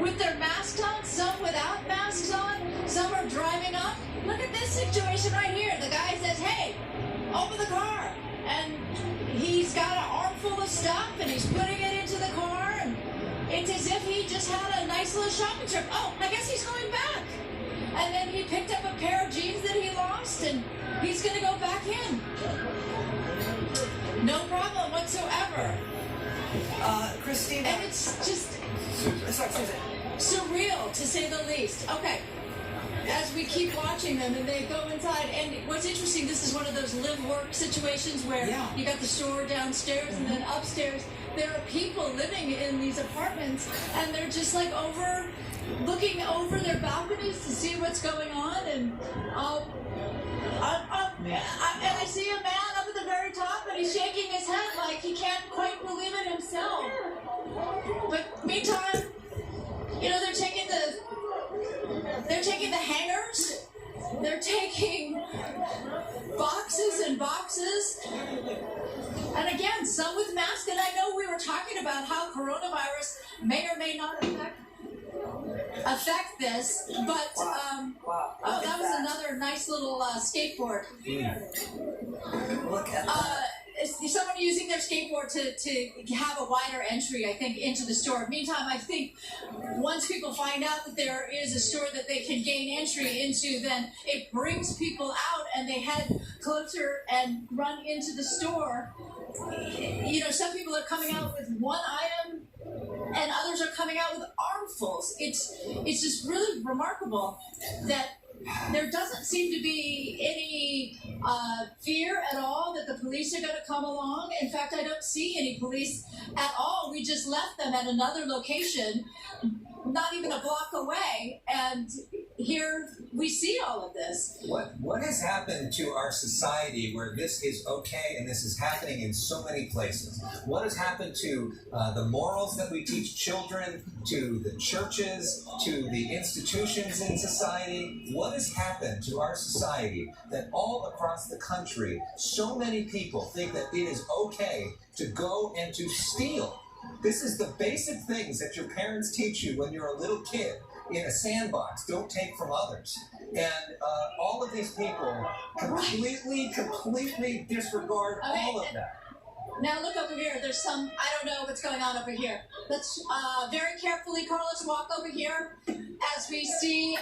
with their masks on, some without masks on, some are driving up. Look at this situation right here. The guy says, hey, open the car. And he's got an armful of stuff and he's putting it into the car. And it's as if he just had a nice little shopping trip. Oh, I guess he's going back. And then he picked up a pair of jeans that he lost and he's going to go back in. No problem whatsoever. Christina. And it's just Sorry, Susan. surreal, to say the least. Okay. As we keep watching them and they go inside, and what's interesting, this is one of those live-work situations where you got the store downstairs and then upstairs there are people living in these apartments and they're just like looking over their balconies to see what's going on. And and I see a man up at the very top and he's shaking his head like he can't quite believe it himself. But meantime, you know, they're taking the hangers, they're taking boxes and boxes, and again, some with masks. And I know we were talking about how coronavirus may or may not affect this, but Wow. oh, that was another nice little skateboard. Look at that. Is someone using their skateboard to have a wider entry, I think, into the store. Meantime, I think once people find out that there is a store that they can gain entry into, then it brings people out and they head closer and run into the store. You know, some people are coming out with one item and others are coming out with armfuls. It's just really remarkable that there doesn't seem to be any fear at all that the police are going to come along. In fact, I don't see any police at all. We just left them at another location, not even a block away, and here we see all of this. What has happened to our society where this is okay and this is happening in so many places? What has happened to the morals that we teach children, to the churches, to the institutions in society? What has happened to our society that all across the country, so many people think that it is okay to go and to steal? This is the basic things that your parents teach you when you're a little kid. In a sandbox, don't take from others. And all of these people completely disregard all of that. Now look over here. There's some, I don't know what's going on over here. Let's very carefully, Carlos, walk over here as we see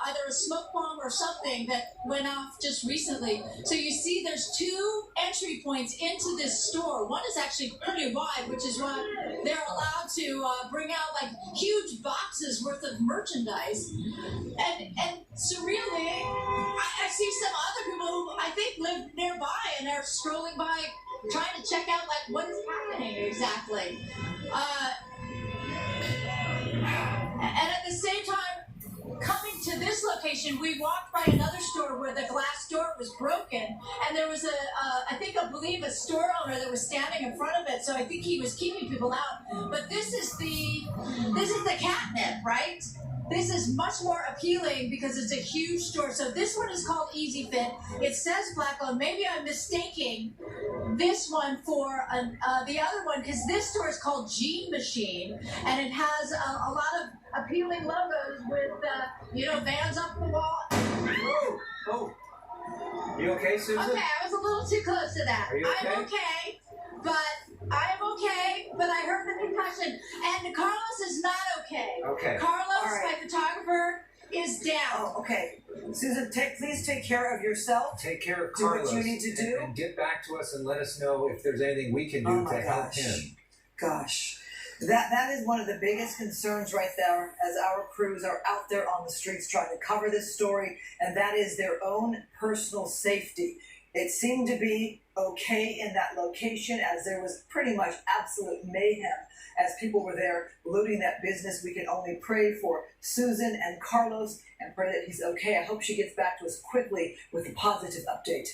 either a smoke bomb or something that went off just recently. So you see there's two entry points into this store. One is actually pretty wide, which is why they're allowed to bring out like huge boxes worth of merchandise. And surreally, I see some other people who I think live nearby and are scrolling by trying to check out like what is happening exactly. And at the same time, coming to this location, we walked by another store where the glass door was broken, and there was I believe a store owner that was standing in front of it. So I think he was keeping people out. But this is the catnip, right? This is much more appealing because it's a huge store. So this one is called Easy Fit. It says black-owned. Maybe I'm mistaking this one for the other one, because this store is called Jean Machine, and it has a lot of appealing logos with, Vans up the wall. Oh, you okay, Susan? Okay, I was a little too close to that. Are you okay? I'm okay, but I heard the concussion, and Carlos is not okay. Okay. Carlos, All right. my photographer, is down. Oh, okay. Susan, please take care of yourself. Take care of Do what Carlos. you need to do. And get back to us and let us know if there's anything we can do to help him. Gosh. That is one of the biggest concerns right there as our crews are out there on the streets trying to cover this story, and that is their own personal safety. It seemed to be okay in that location as there was pretty much absolute mayhem as people were there looting that business. We can only pray for Susan and Carlos and pray that he's okay. I hope she gets back to us quickly with a positive update.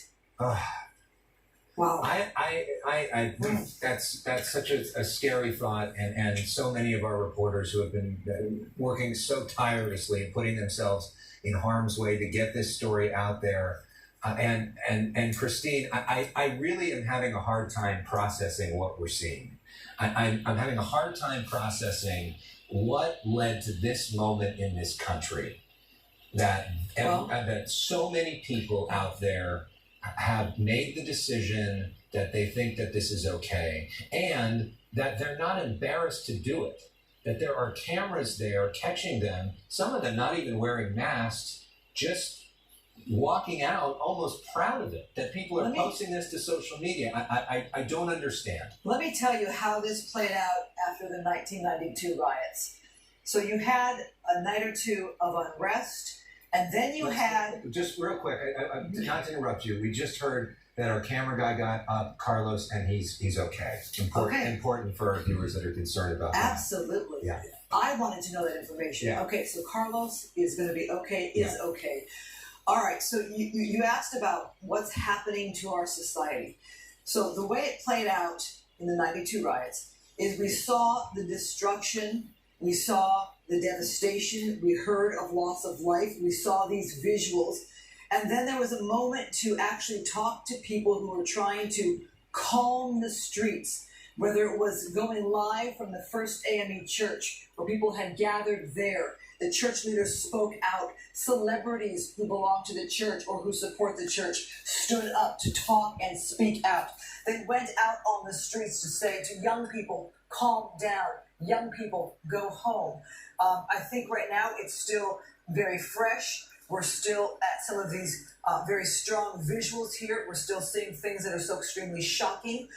Wow. I that's such a scary thought, and so many of our reporters who have been working so tirelessly and putting themselves in harm's way to get this story out there. And Christine, I really am having a hard time processing what we're seeing. I'm having a hard time processing what led to this moment in this country that that so many people out there have made the decision that they think that this is okay, and that they're not embarrassed to do it, that there are cameras there catching them, some of them not even wearing masks, just walking out almost proud of it, that people are posting this to social media. I don't understand. Let me tell you how this played out after the 1992 riots. So you had a night or two of unrest, and then you had... Just real quick, not to interrupt you, we just heard that our camera guy got up, Carlos, and he's okay. Important for our viewers that are concerned about that. Absolutely. Yeah. I wanted to know that information. Yeah. Okay, so Carlos is going to be okay, is okay. All right, so you asked about what's happening to our society. So the way it played out in the 92 riots is we saw the destruction, we saw the devastation, we heard of loss of life, we saw these visuals, and then there was a moment to actually talk to people who were trying to calm the streets, whether it was going live from the First AME Church, where people had gathered there. The church leaders spoke out. Celebrities who belong to the church or who support the church stood up to talk and speak out. They went out on the streets to say to young people, calm down. Young people, go home. I think right now it's still very fresh. We're still at some of these very strong visuals here. We're still seeing things that are so extremely shocking.